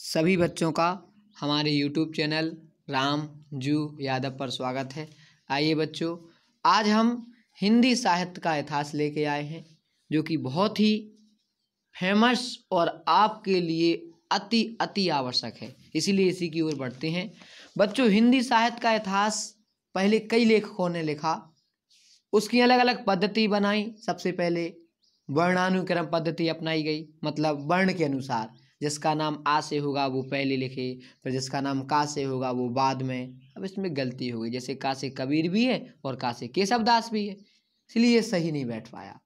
सभी बच्चों का हमारे YouTube चैनल राम जू यादव पर स्वागत है। आइए बच्चों, आज हम हिंदी साहित्य का इतिहास लेके आए हैं जो कि बहुत ही फेमस और आपके लिए अति आवश्यक है, इसीलिए इसी की ओर बढ़ते हैं। बच्चों, हिंदी साहित्य का इतिहास पहले कई लेखकों ने लिखा, उसकी अलग अलग पद्धति बनाई। सबसे पहले वर्णानुक्रम पद्धति अपनाई गई, मतलब वर्ण के अनुसार जिसका नाम आ से होगा वो पहले लिखे, फिर जिसका नाम का से होगा वो बाद में। अब इसमें गलती हो गई, जैसे का से कबीर भी है और का से केशवदास भी है, इसलिए ये सही नहीं बैठ पाया।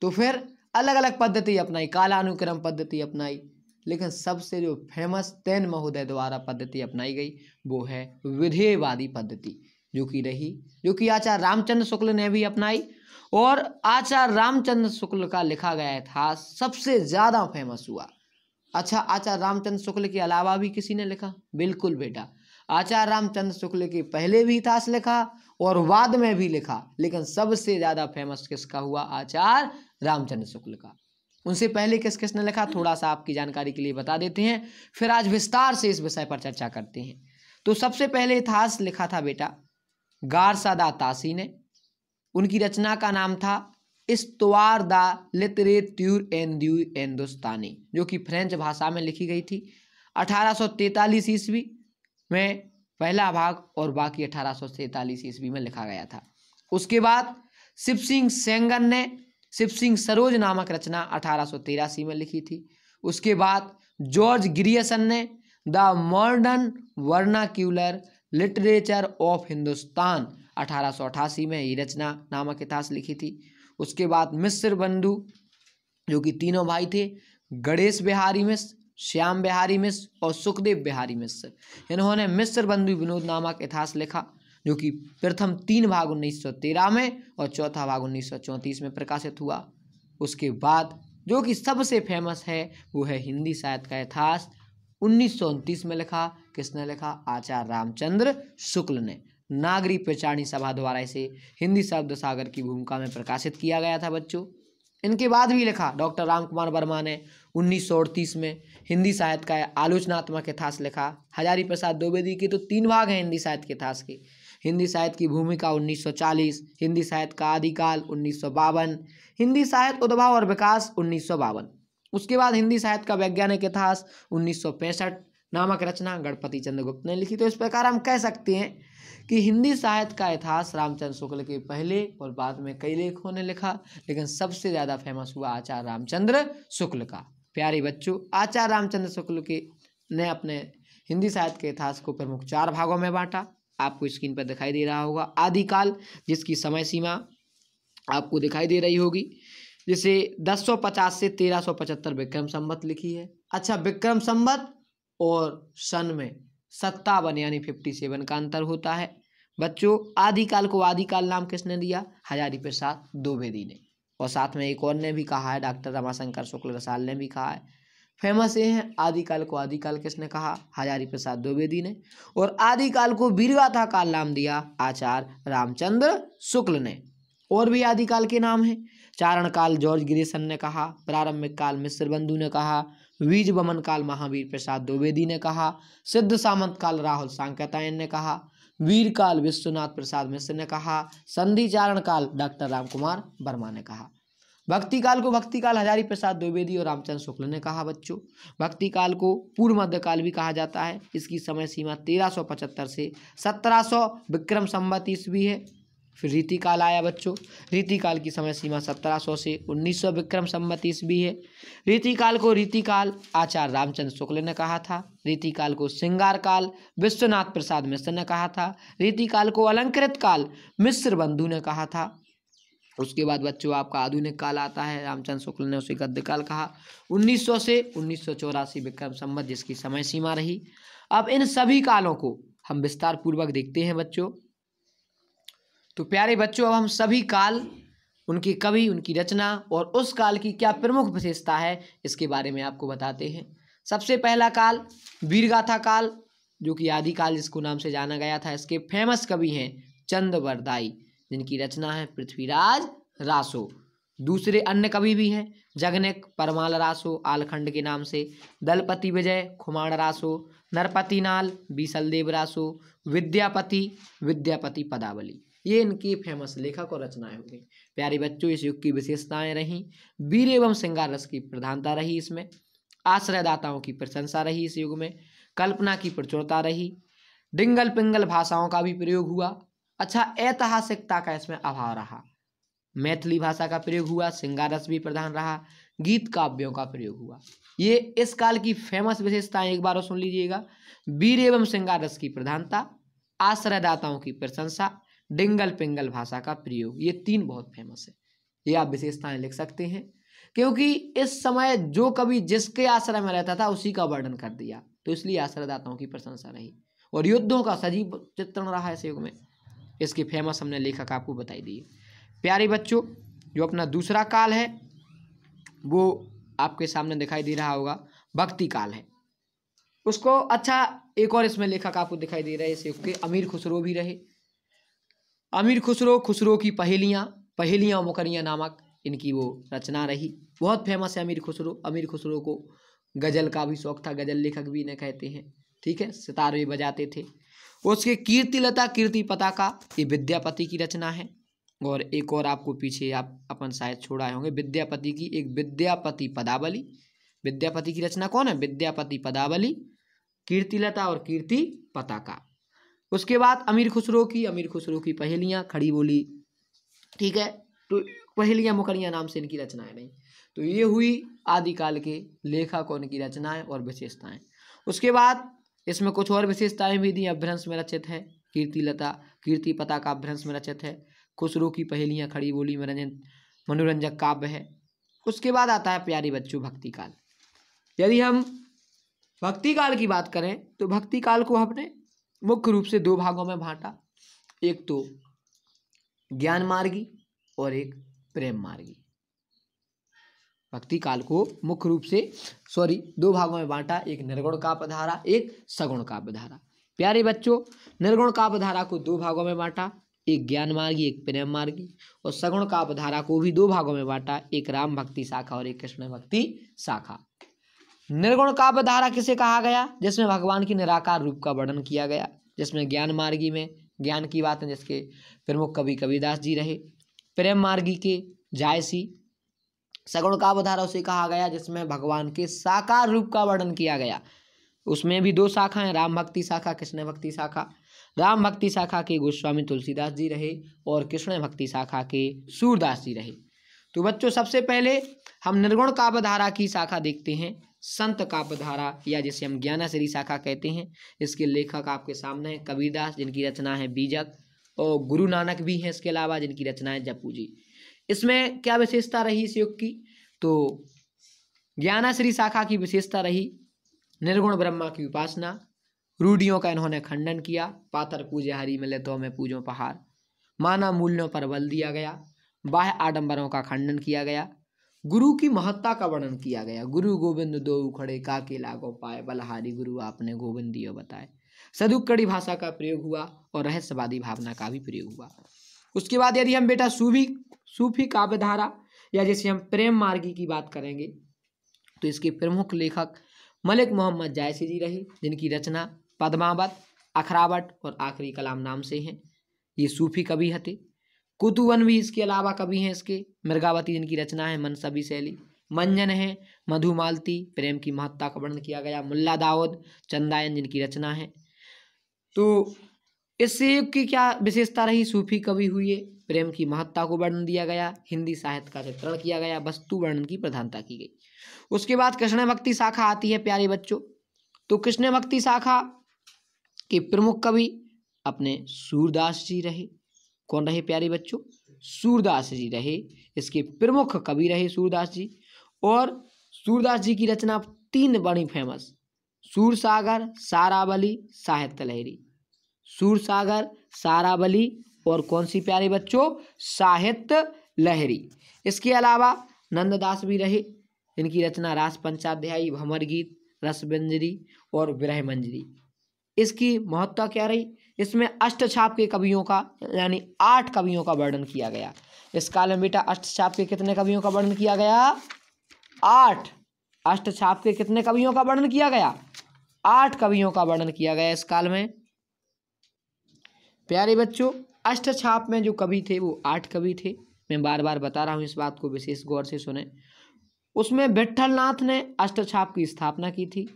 तो फिर अलग अलग पद्धति अपनाई, कालानुक्रम पद्धति अपनाई, लेकिन सबसे जो फेमस तैन महोदय द्वारा पद्धति अपनाई गई वो है विधेयवादी पद्धति, जो कि आचार्य रामचंद्र शुक्ल ने भी अपनाई। और आचार्य रामचंद्र शुक्ल का लिखा गया इतिहास सबसे ज़्यादा फेमस हुआ। अच्छा, आचार्य रामचंद्र शुक्ल के अलावा भी किसी ने लिखा? बिल्कुल बेटा, आचार्य रामचंद्र शुक्ल के पहले भी इतिहास लिखा और बाद में भी लिखा, लेकिन सबसे ज़्यादा फेमस किसका हुआ? आचार्य रामचंद्र शुक्ल का। उनसे पहले किस किसने लिखा, थोड़ा सा आपकी जानकारी के लिए बता देते हैं, फिर आज विस्तार से इस विषय पर चर्चा करते हैं। तो सबसे पहले इतिहास लिखा था बेटा गारसादा तासी ने। उनकी रचना का नाम था इस्तवार दा लिटरेट्यूर एन दू हिंदुस्तानी, जो कि फ्रेंच भाषा में लिखी गई थी। 1843 ईस्वी में पहला भाग और बाकी 1843 ईस्वी में लिखा गया था। उसके बाद शिव सिंह सेंगर ने शिव सिंह सरोज नामक रचना 1883 में लिखी थी। उसके बाद जॉर्ज ग्रियर्सन ने the modern vernacular literature of Hindustan 1888 में ये रचना नामक इतिहास लिखी थी। उसके बाद मिश्र बंधु, जो कि तीनों भाई थे, गणेश बिहारी मिश्र, श्याम बिहारी मिश्र और सुखदेव बिहारी मिश्र, इन्होंने मिश्र बंधु विनोद नामक इतिहास लिखा, जो कि प्रथम 3 भाग 1913 में और चौथा भाग 1934 में प्रकाशित हुआ। उसके बाद जो कि सबसे फेमस है वो है हिंदी साहित्य का इतिहास 1929 में लिखा। किसने लिखा? आचार्य रामचंद्र शुक्ल ने। नागरी प्रचारणी सभा द्वारा इसे हिंदी शब्द सागर की भूमिका में प्रकाशित किया गया था बच्चों। इनके बाद भी लिखा डॉक्टर राम कुमार वर्मा ने 1938 में हिंदी साहित्य का आलोचनात्मक इतिहास लिखा। हजारी प्रसाद द्विवेदी के तो 3 भाग हैं हिंदी साहित्य के इतिहास के। हिंदी साहित्य की भूमिका 1940, हिंदी साहित्य का आदिकाल 1952, हिंदी साहित्य उद्भव और विकास 1952। उसके बाद हिंदी साहित्य का वैज्ञानिक इतिहास 1965 नामक रचना गणपति चंद्र गुप्त ने लिखी। तो इस प्रकार हम कह सकते हैं कि हिंदी साहित्य का इतिहास रामचंद्र शुक्ल के पहले और बाद में कई लेखकों ने लिखा, लेकिन सबसे ज़्यादा फेमस हुआ आचार्य रामचंद्र शुक्ल का। प्यारे बच्चों, आचार्य रामचंद्र शुक्ल के ने अपने हिंदी साहित्य के इतिहास को प्रमुख 4 भागों में बांटा। आपको स्क्रीन पर दिखाई दे रहा होगा आदिकाल, जिसकी समय सीमा आपको दिखाई दे रही होगी, जिसे 1050 से 1375 विक्रम संवत लिखी है। अच्छा, विक्रम संवत और सन में 57 यानी 57 का अंतर होता है। बच्चों, आदिकाल को आदिकाल नाम किसने दिया? हजारी प्रसाद द्विवेदी ने। और साथ में एक और ने भी कहा है, डॉक्टर रमाशंकर शुक्ल रसाल ने भी कहा है। फेमस ये हैं, आदिकाल को आदिकाल किसने कहा? हजारी प्रसाद द्विवेदी ने। और आदिकाल को वीरगाथा काल नाम दिया आचार्य रामचंद्र शुक्ल ने। और भी आदिकाल के नाम हैं। चारण काल जॉर्ज ग्रियर्सन ने कहा, प्रारंभिक काल मिश्र बंधु ने कहा, बीज बमन काल महावीर प्रसाद द्विवेदी ने कहा, सिद्ध सामंत काल राहुल सांकतायन ने कहा, वीर काल विश्वनाथ प्रसाद मिश्र ने कहा, संधि चारण काल डॉक्टर राम कुमार वर्मा ने कहा। भक्ति काल को भक्ति काल हजारी प्रसाद द्विवेदी और रामचंद्र शुक्ल ने कहा। बच्चों, भक्ति काल को पूर्व मध्य काल भी कहा जाता है। इसकी समय सीमा 1375 से 1700 विक्रम संवत ईस्वी है। फिर रीतिकाल आया बच्चों। रीतिकाल की समय सीमा 1700 से 1900 विक्रम संवत ईस्वी है। रीतिकाल आचार्य रामचंद्र शुक्ल ने कहा था। रीतिकाल को श्रृंगार काल विश्वनाथ प्रसाद मिश्र ने कहा था। रीतिकाल को अलंकृत काल मिश्र बंधु ने कहा था। उसके बाद बच्चों आपका आधुनिक काल आता है। रामचंद्र शुक्ल ने उसे गद्य काल कहा। 1900 से 1984 विक्रम संवत जिसकी समय सीमा रही। अब इन सभी कालों को हम विस्तार पूर्वक देखते हैं बच्चों। तो प्यारे बच्चों, अब हम सभी काल, उनके कवि, उनकी रचना और उस काल की क्या प्रमुख विशेषता है इसके बारे में आपको बताते हैं। सबसे पहला काल वीरगाथा काल, जो कि आदिकाल जिसको नाम से जाना गया था। इसके फेमस कवि हैं चंद बरदाई, जिनकी रचना है पृथ्वीराज रासो। दूसरे अन्य कवि भी हैं जगनिक, परमाल रासो आलखंड के नाम से, दलपति विजय, खुमाण रासो, नरपति नाल, बीसल देव रासो, विद्यापति, विद्यापति पदावली। ये इनके फेमस लेखक और रचनाएं हो गई। प्यारे बच्चों, इस युग की विशेषताएं रहीं। वीर एवं श्रृंगार रस की प्रधानता रही इसमें, आश्रयदाताओं की प्रशंसा रही इस युग में, कल्पना की प्रचुरता रही, डिंगल पिंगल भाषाओं का भी प्रयोग हुआ। अच्छा, ऐतिहासिकता का इसमें अभाव रहा, मैथिली भाषा का प्रयोग हुआ, श्रृंगार रस भी प्रधान रहा, गीत काव्यों का प्रयोग हुआ। ये इस काल की फेमस विशेषताएं एक बार और सुन लीजिएगा। वीर एवं श्रृंगार रस की प्रधानता, आश्रयदाताओं की प्रशंसा, डिंगल पिंगल भाषा का प्रयोग, ये 3 बहुत फेमस है। ये आप विशेषताएं लिख सकते हैं, क्योंकि इस समय जो कवि जिसके आश्रय में रहता था उसी का वर्णन कर दिया, तो इसलिए आश्रयदाताओं की प्रशंसा रही और युद्धों का सजीव चित्रण रहा इस युग में। इसके फेमस हमने लेखक आपको बताई दिए। प्यारे बच्चों, जो अपना दूसरा काल है वो आपके सामने दिखाई दे रहा होगा, भक्ति काल है उसको। अच्छा, एक और इसमें लेखक आपको दिखाई दे रहे हैं इस युग के, अमीर खुसरो भी रहे। अमीर खुसरो, खुसरो की पहेलियाँ मुकरियाँ नामक इनकी वो रचना रही, बहुत फेमस है अमीर खुसरो। अमीर खुसरो को गजल का भी शौक था, गजल लेखक भी इन्हें कहते हैं, ठीक है, सितार भी बजाते थे। उसके कीर्तिलता, कीर्ति पताका, ये विद्यापति की रचना है। और एक और आपको पीछे आप अपन शायद छोड़ाए होंगे, विद्यापति की एक विद्यापति पदावली। विद्यापति की रचना कौन है? विद्यापति पदावली, कीर्तिलता और कीर्ति पताका। उसके बाद अमीर खुसरो की पहेलियाँ, खड़ी बोली, ठीक है, तो पहेलियाँ मुकरियाँ नाम से इनकी रचनाएं रही। तो ये हुई आदिकाल के लेखक और इनकी रचनाएं और विशेषताएं। उसके बाद इसमें कुछ और विशेषताएं भी दी। अपभ्रंश में रचित है, कीर्तिलता कीर्ति पताका अपभ्रंश में रचित है, खुसरो की पहेलियाँ खड़ी बोली में मनोरंजक काव्य है। उसके बाद आता है प्यारे बच्चों भक्ति काल। यदि हम भक्ति काल की बात करें तो भक्ति काल को हमने मुख्य रूप से 2 भागों में बांटा, एक तो ज्ञान मार्गी और एक प्रेम मार्गी। भक्ति काल को मुख्य रूप से 2 भागों में बांटा, एक निर्गुण काव्य धारा, एक सगुण काव्य धारा। प्यारे बच्चों, निर्गुण काव्य धारा को 2 भागों में बांटा, एक ज्ञान मार्गी एक प्रेम मार्गी, और सगुण काव्य धारा को भी 2 भागों में बांटा, एक राम भक्ति शाखा और एक कृष्ण भक्ति शाखा। निर्गुण काव्य धारा किसे कहा गया? जिसमें भगवान की निराकार रूप का वर्णन किया गया, जिसमें ज्ञान मार्गी में ज्ञान की बातें, जिसके प्रमुख कवि कबीरदास जी रहे। प्रेम मार्गी के जायसी। सगुण काव्य धारा उसे कहा गया जिसमें भगवान के साकार रूप का वर्णन किया गया। उसमें भी 2 शाखाएं, राम भक्ति शाखा, कृष्ण भक्ति शाखा। राम भक्ति शाखा के गोस्वामी तुलसीदास जी रहे और कृष्ण भक्ति शाखा के सूरदास जी रहे। तो बच्चों, सबसे पहले हम निर्गुण काव्य धारा की शाखा देखते हैं, संत काव्य धारा, या जिसे हम ज्ञानाश्री शाखा कहते हैं। इसके लेखक आपके सामने हैं, कबीरदास जिनकी रचना है बीजक, और गुरु नानक भी हैं इसके अलावा जिनकी रचना है जपू जी। इसमें क्या विशेषता रही इस युग की? तो ज्ञानाश्री शाखा की विशेषता रही निर्गुण ब्रह्मा की उपासना, रूढ़ियों का इन्होंने खंडन किया, पातर पूजे हरि मिले तो मैं पूजो पहाड़, मानव मूल्यों पर बल दिया गया, बाह्य आडंबरों का खंडन किया गया, गुरु की महत्ता का वर्णन किया गया। गुरु गोविंद दो उखड़े काके लागो पाए, बलहारी गुरु आपने गोविंद दियो बताए। सदुक्कड़ी भाषा का प्रयोग हुआ और रहस्यवादी भावना का भी प्रयोग हुआ। उसके बाद यदि हम बेटा सूफी काव्य धारा, या जैसे हम प्रेम मार्गी की बात करेंगे, तो इसके प्रमुख लेखक मलिक मोहम्मद जायसी जी रहे, जिनकी रचना पद्मावत, अखरावट और आखिरी कलाम नाम से हैं। ये सूफी कवि हते। कुतुवन भी इसके अलावा कवि हैं इसके, मृगावती जिनकी रचना है मनसबी शैली, मंजन है, मधुमालती, प्रेम की महत्ता का वर्णन किया गया, मुल्ला दाऊद, चंदायन जिनकी रचना है। तो इससे युग की क्या विशेषता रही? सूफी कवि हुए, प्रेम की महत्ता को वर्णन दिया गया, हिंदी साहित्य का चित्रण किया गया, वस्तु वर्णन की प्रधानता की गई। उसके बाद कृष्ण भक्ति शाखा आती है प्यारे बच्चों। तो कृष्ण भक्ति शाखा के प्रमुख कवि अपने सूरदास जी रहे। कौन रहे प्यारे बच्चों? सूरदास जी रहे। इसके प्रमुख कवि रहे सूरदास जी। और सूरदास जी की रचना 3 बड़ी फेमस, सूरसागर, सारावली, साहित्य लहरी। सूरसागर, सारावली और कौन सी प्यारे बच्चों? साहित्य लहरी। इसके अलावा नंददास भी रहे, इनकी रचना रास पंचाध्यायी, भंवर गीत, रसबंजरी और विरह मंजरी। इसकी महत्ता क्या रही? इसमें अष्टछाप के कवियों का यानी 8 कवियों का वर्णन किया गया। इस काल में बेटा अष्टछाप के कितने कवियों का वर्णन किया गया? 8। अष्टछाप के कितने कवियों का वर्णन किया गया? 8 कवियों का वर्णन किया गया इस काल में। प्यारे बच्चों, अष्टछाप में जो कवि थे वो 8 कवि थे। मैं बार बार बता रहा हूँ, इस बात को विशेष गौर से सुने। उसमें विट्ठलनाथ ने अष्टछाप की स्थापना की थी।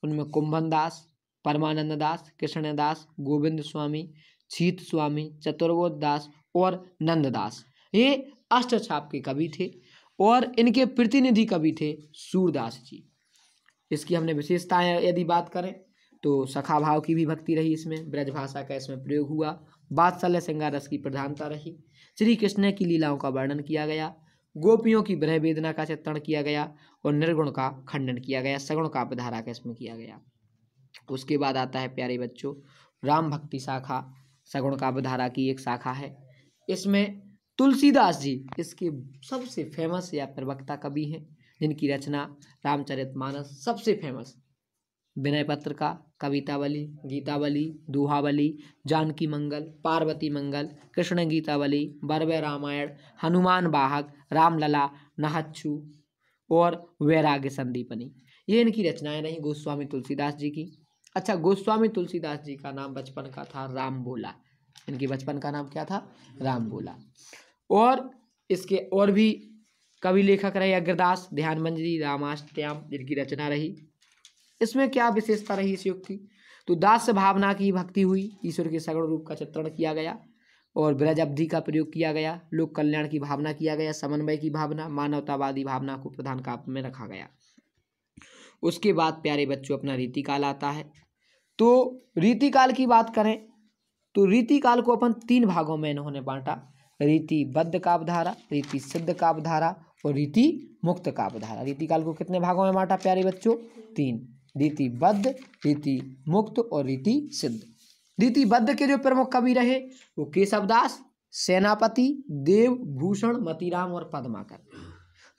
उनमें कुंभन दास, परमानंद दास, कृष्णदास, गोविंद स्वामी, छीत स्वामी, चतुर्बोध दास और नंददास, ये अष्टछाप के कवि थे और इनके प्रतिनिधि कवि थे सूरदास जी। इसकी हमने विशेषताएं यदि बात करें तो सखा भाव की भी भक्ति रही, इसमें ब्रज भाषा का इसमें प्रयोग हुआ, वात्सल्य श्रृंगार रस की प्रधानता रही, श्री कृष्ण की लीलाओं का वर्णन किया गया, गोपियों की विरह वेदना का चित्रण किया गया और निर्गुण का खंडन किया गया, सगुण काव्यधारा का इसमें किया गया। उसके बाद आता है प्यारे बच्चों राम भक्ति शाखा, सगुण काव्यधारा की एक शाखा है। इसमें तुलसीदास जी इसके सबसे फेमस या प्रवक्ता कवि हैं, जिनकी रचना रामचरितमानस सबसे फेमस, विनय पत्रिका, कवितावली, गीतावली, दोहावली, जानकी मंगल, पार्वती मंगल, कृष्ण गीतावली, बरवे रामायण, हनुमान वाहक, रामलला, नहच्छु और वैराग्य संदीपनी, ये इनकी रचनाएं रही गोस्वामी तुलसीदास जी की। अच्छा, गोस्वामी तुलसीदास जी का नाम बचपन का था राम भोला। इनके बचपन का नाम क्या था? राम भोला। और इसके और भी कवि लेखक रहे अग्रदास, ध्यान मंजरी, रामाष्टयाम, जिनकी रचना रही। इसमें क्या विशेषता रही इस युग की? तो दास्य भावना की भक्ति हुई, ईश्वर के सगुण रूप का चित्रण किया गया और ब्रज अवधि का प्रयोग किया गया, लोक कल्याण की भावना किया गया, समन्वय की भावना, मानवतावादी भावना को प्रधान काव्य में रखा गया। उसके बाद प्यारे बच्चों अपना रीतिकाल आता है। तो रीतिकाल की बात करें तो रीतिकाल को अपन 3 भागों में इन्होंने बांटा, रीतिबद्ध काव्यधारा, रीति सिद्ध काव्यधारा और रीति मुक्त काव्यधारा। रीतिकाल को कितने भागों में बांटा प्यारे बच्चों? 3, रीतिबद्ध, रीति मुक्त और रीति सिद्ध। रीतिबद्ध के जो प्रमुख कवि रहे वो केशवदास, सेनापति, देवभूषण, मतीराम और पद्माकर।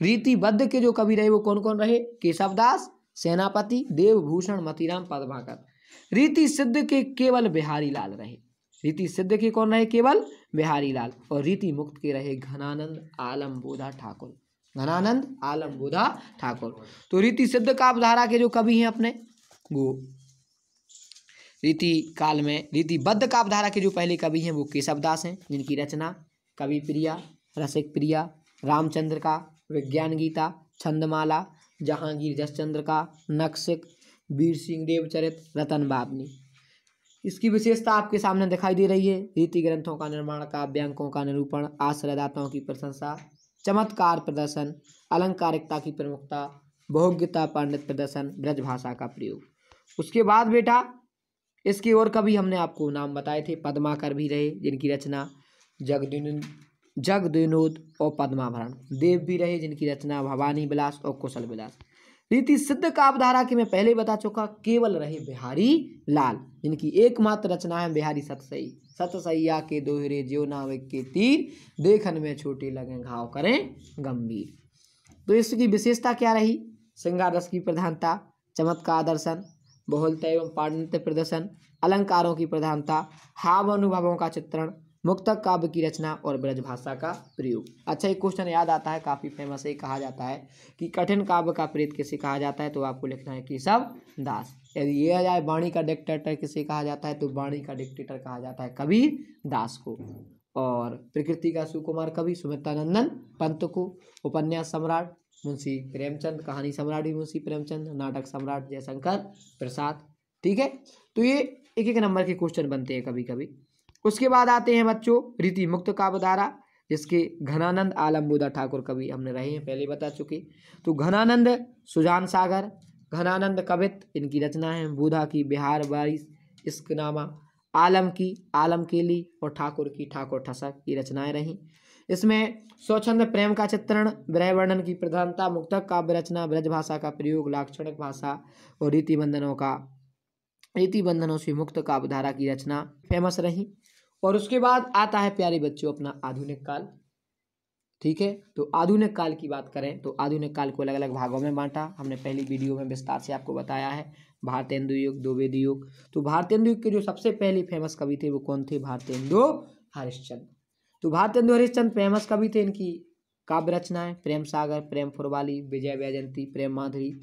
रीतिबद्ध के जो कवि रहे वो कौन कौन रहे? केशवदास, सेनापति, देवभूषण, मतीराम, पद्माकर। रीति सिद्ध के केवल बिहारी लाल रहे। रीति सिद्ध के कौन रहे? केवल बिहारी लाल। और रीति मुक्त के रहे घनानंद आलमबोधा ठाकुर, घनानंद आलमबोधा ठाकुर। तो रीति सिद्ध काव्यधारा के जो कवि हैं अपने वो रीति काल में, रीतिबद्ध काव्यधारा के जो पहले कवि हैं वो केशवदास हैं, जिनकी रचना कवि प्रिया, रसिक प्रिया, रामचंद्र का विज्ञान गीता, छंदमाला, जहांगीर जसचंद्र का नक्शिक, वीर सिंह देवचरित, रतन बाबनी। इसकी विशेषता आपके सामने दिखाई दे रही है। रीति ग्रंथों का निर्माण, काव्यांकों का निरूपण, आश्रयदाताओं की प्रशंसा, चमत्कार प्रदर्शन, अलंकारिकता की प्रमुखता, बहुज्ञता, पांडित प्रदर्शन, ब्रज भाषा का प्रयोग। उसके बाद बेटा इसके और कवि हमने आपको नाम बताए थे, पद्माकर भी रहे, जिनकी रचना जगदिनोद और पद्माभरण। देव भी रहे, जिनकी रचना भवानी विलास और कुशल विलास। रीति सिद्ध काव्यधारा की मैं पहले बता चुका, केवल रहे बिहारी लाल, जिनकी एकमात्र रचना है बिहारी सतसई। सतसैया के दोहरे ज्यो नाविक के तीर, देखन में छोटे लगे घाव करें गंभीर। तो इसकी विशेषता क्या रही? श्रृंगार रस की प्रधानता, चमत्कार दर्शन, बहुलता एवं पांडित्य प्रदर्शन, अलंकारों की प्रधानता, हाव अनुभवों का चित्रण, मुक्तक काव्य की रचना और ब्रज भाषा का प्रयोग। अच्छा, एक क्वेश्चन याद आता है, काफी फेमस है, कहा जाता है कि कठिन काव्य का प्रेत किसे कहा जाता है? तो आपको लिखना है केशव दास। यदि ये आ जाए वाणी का डिक्टेटर किसे कहा जाता है? तो वाणी का डिक्टेटर कहा जाता है कबीर दास को। और प्रकृति का सुकुमार कवि सुमित्रानंदन पंत को। उपन्यास सम्राट मुंशी प्रेमचंद, कहानी सम्राट भी मुंशी प्रेमचंद, नाटक सम्राट जयशंकर प्रसाद। ठीक है, तो ये एक एक नंबर के क्वेश्चन बनते हैं कभी कभी। उसके बाद आते हैं बच्चों रीति मुक्त काव्यधारा, जिसके घनानंद आलमबोधा ठाकुर कवि हमने रहे हैं, पहले बता चुके। तो घनानंद सुजान सागर, घनानंद कवित, इनकी रचना है बोधा की बिहार बारिश, इश्कनामा, आलम की आलम केली और ठाकुर की ठाकुर ठसक की रचनाएं रहीं। इसमें स्वच्छंद प्रेम का चित्रण, विरह वर्णन की प्रधानता, मुक्तक काव्य रचना, ब्रज भाषा का प्रयोग, लाक्षणिक भाषा और रीति बंधनों से मुक्त काव्यधारा की रचना फेमस रही। और उसके बाद आता है प्यारे बच्चों अपना आधुनिक काल। ठीक है, तो आधुनिक काल की बात करें तो आधुनिक काल को अलग अलग भागों में बांटा, हमने पहली वीडियो में विस्तार से आपको बताया है। भारतेंदु युग, द्विवेदी युग। तो भारतेंदु युग के जो सबसे पहले फेमस कवि थे वो कौन थे? भारतेंदु हरिश्चंद्र। तो भारतेंदु हरिश्चंद्र फेमस कवि थे। इनकी काव्य रचनाएं प्रेम सागर, प्रेम फुरवाली, विजय वैजयंती, प्रेम माधुरी।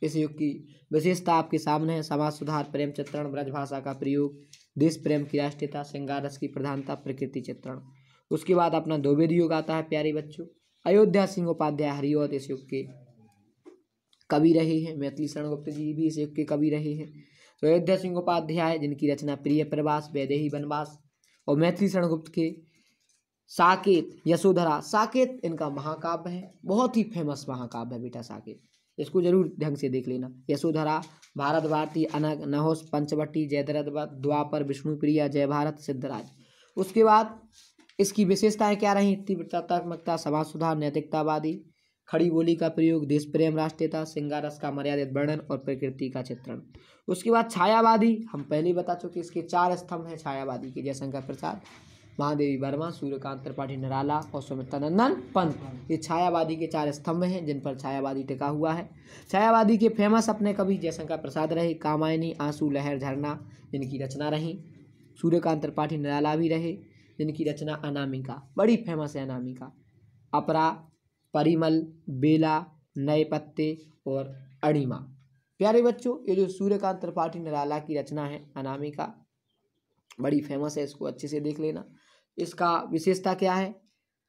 इस युग की विशेषता आपके सामने है। समाज सुधार, प्रेम चित्रण, ब्रजभाषा का प्रयोग, देश प्रेम की राष्ट्रीयता, श्रृंगार रस की प्रधानता, प्रकृति चित्रण। उसके बाद अपना द्विवेदी युग आता है प्यारे बच्चों। अयोध्या सिंह उपाध्याय हरिऔध इस युग के कवि रहे हैं। मैथिली शरण गुप्त जी भी इस युग के कवि रहे हैं। तो अयोध्या सिंह उपाध्याय जिनकी रचना प्रिय प्रवास, वैदेही वनवास, और मैथिली शरण गुप्त के साकेत, यशोधरा। साकेत इनका महाकाव्य है, बहुत ही फेमस महाकाव्य है बेटा साकेत, इसको जरूर ढंग से देख लेना। यशोधरा, भारत भारती, अनग, नहुस, पंचवटी, जयद्रथ, द्वापर, विष्णुप्रिया, जय भारत, सिद्धराज। उसके बाद इसकी विशेषताएं क्या रही? तीव्रतात्मकता, समाज सुधार, नैतिकतावादी, खड़ी बोली का प्रयोग, देश प्रेम, राष्ट्रीयता, श्रृंगार रस का मर्यादित वर्णन और प्रकृति का चित्रण। उसके बाद छायावादी, हम पहले ही बता चुके, इसके 4 स्तंभ हैं छायावादी के। जयशंकर प्रसाद, महादेवी वर्मा, सूर्यकांत त्रिपाठी निराला और सुमित्रानंदन पंत। ये छायावादी के 4 स्तंभ हैं जिन पर छायावादी टिका हुआ है। छायावादी के फेमस अपने कवि जयशंकर प्रसाद रहे। कामायनी, आंसू, लहर, झरना जिनकी रचना रही। सूर्यकांत त्रिपाठी निराला भी रहे जिनकी रचना अनामिका, बड़ी फेमस है अनामिका। अपरा, परिमल, बेला, नए पत्ते और अणिमा। प्यारे बच्चों, ये जो सूर्यकांत त्रिपाठी निराला की रचना है अनामिका, बड़ी फेमस है, इसको अच्छे से देख लेना। इसका विशेषता क्या है?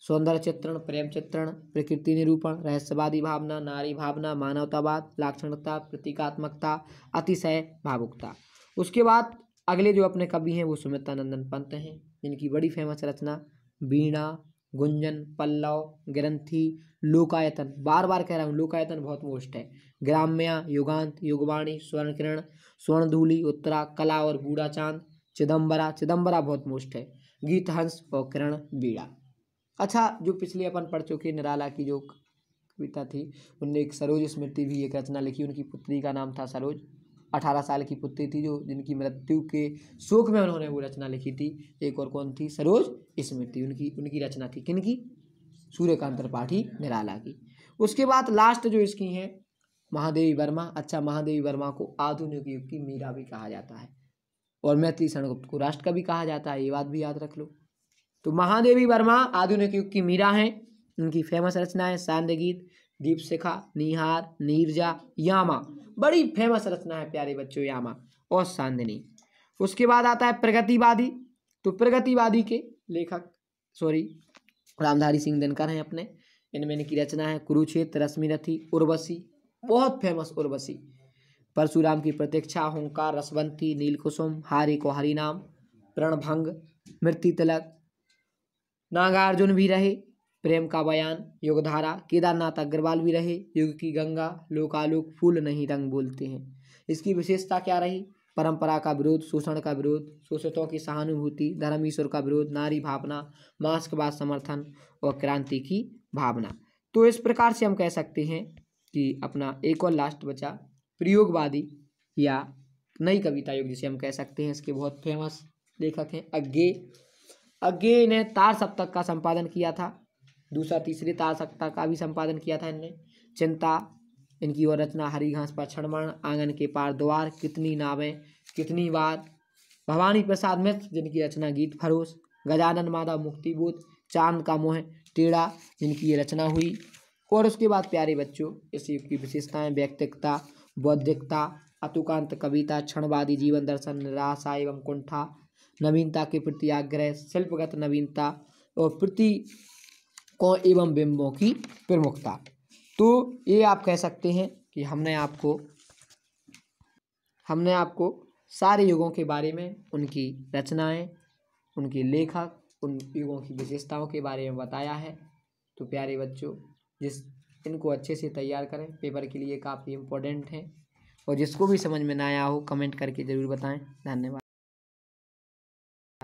सौंदर्य चित्रण, प्रेम चित्रण, प्रकृति निरूपण, रहस्यवादी भावना, नारी भावना, मानवतावाद, लाक्षणिकता, प्रतीकात्मकता, अतिशय भावुकता। उसके बाद अगले जो अपने कवि हैं वो सुमित्रानंदन पंत हैं जिनकी बड़ी फेमस रचना वीणा, गुंजन, पल्लव, ग्रंथि, लोकायतन, बार बार कह रहा हूँ लोकायतन बहुत मोस्ट है, ग्राम्या, युगांत, युगवाणी, स्वर्ण किरण, स्वर्णधूलि, उत्तरा, कला और बूढ़ा चांद, चिदम्बरा, चिदम्बरा बहुत मोस्ट है, गीत हंस और किरण बीड़ा। अच्छा, जो पिछले अपन पढ़ चुके निराला की जो कविता थी, उनने एक सरोज स्मृति भी एक रचना लिखी। उनकी पुत्री का नाम था सरोज, 18 साल की पुत्री थी जो जिनकी मृत्यु के शोक में उन्होंने वो रचना लिखी थी। एक और कौन थी? सरोज स्मृति, उनकी रचना थी। किनकी? सूर्यकांत त्रिपाठी निराला की। उसके बाद लास्ट जो इसकी हैं महादेवी वर्मा। अच्छा, महादेवी वर्मा को आधुनिक युग की मीरा भी कहा जाता है और मैथिली शरण गुप्त को राष्ट्र कवि कहा जाता है, ये बात भी याद रख लो। तो महादेवी वर्मा आधुनिक युग की मीरा हैं। इनकी फेमस रचनाएं सांध्य गीत, दीपशिखा, निहार, नीरजा, यामा, बड़ी फेमस रचना है प्यारे बच्चों यामा और सांदनी। उसके बाद आता है प्रगतिवादी। तो प्रगतिवादी के लेखक रामधारी सिंह दिनकर हैं अपने। इनमें इनकी रचना है कुरुक्षेत्र, रश्मिरथी, उर्वशी, बहुत फेमस उर्वशी, परशुराम की प्रतीक्षा, हुंकार, रसवंती, नीलकुसुम, हारी को हरिनाम, प्रणभंग, मृत्यु तिलक, नागार्जुन भी रहे, प्रेम का बयान, युगधारा, केदारनाथ अग्रवाल भी रहे, युग की गंगा, लोकालोक, फूल नहीं रंग बोलते हैं। इसकी विशेषता क्या रही? परंपरा का विरोध, शोषण का विरोध, शोषितों की सहानुभूति, धर्म ईश्वर का विरोध, नारी भावना, मास्कबाद समर्थन और क्रांति की भावना। तो इस प्रकार से हम कह सकते हैं कि अपना एक और लास्ट बचा प्रयोगवादी या नई कविता युग जिसे हम कह सकते हैं। इसके बहुत फेमस लेखक हैं अज्ञे ने तार सप्तक का संपादन किया था, दूसरा तीसरे तार सप्तक का भी संपादन किया था इनने। चिंता, इनकी और रचना हरी घास पर क्षणमण, आंगन के पार द्वार, कितनी नावें कितनी बार, भवानी प्रसाद मिश्र जिनकी रचना गीत फरोश, गजानन माधव मुक्तिबोध, चांद का मोह टेढ़ा जिनकी ये रचना हुई। और उसके बाद प्यारे बच्चों इस युग की विशेषताएं व्यक्तिकता, बौद्धिकता, अतुकांत कविता, क्षणवादी जीवन दर्शन, निराशा एवं कुंठा, नवीनता के प्रति आग्रह, शिल्पगत नवीनता और प्रतीकों एवं बिंबों की प्रमुखता। तो ये आप कह सकते हैं कि हमने आपको सारे युगों के बारे में, उनकी रचनाएं, उनके लेखक, उन युगों की विशेषताओं के बारे में बताया है। तो प्यारे बच्चों इनको अच्छे से तैयार करें, पेपर के लिए काफ़ी इम्पोर्टेंट हैं। और जिसको भी समझ में ना आया हो कमेंट करके ज़रूर बताएं। धन्यवाद।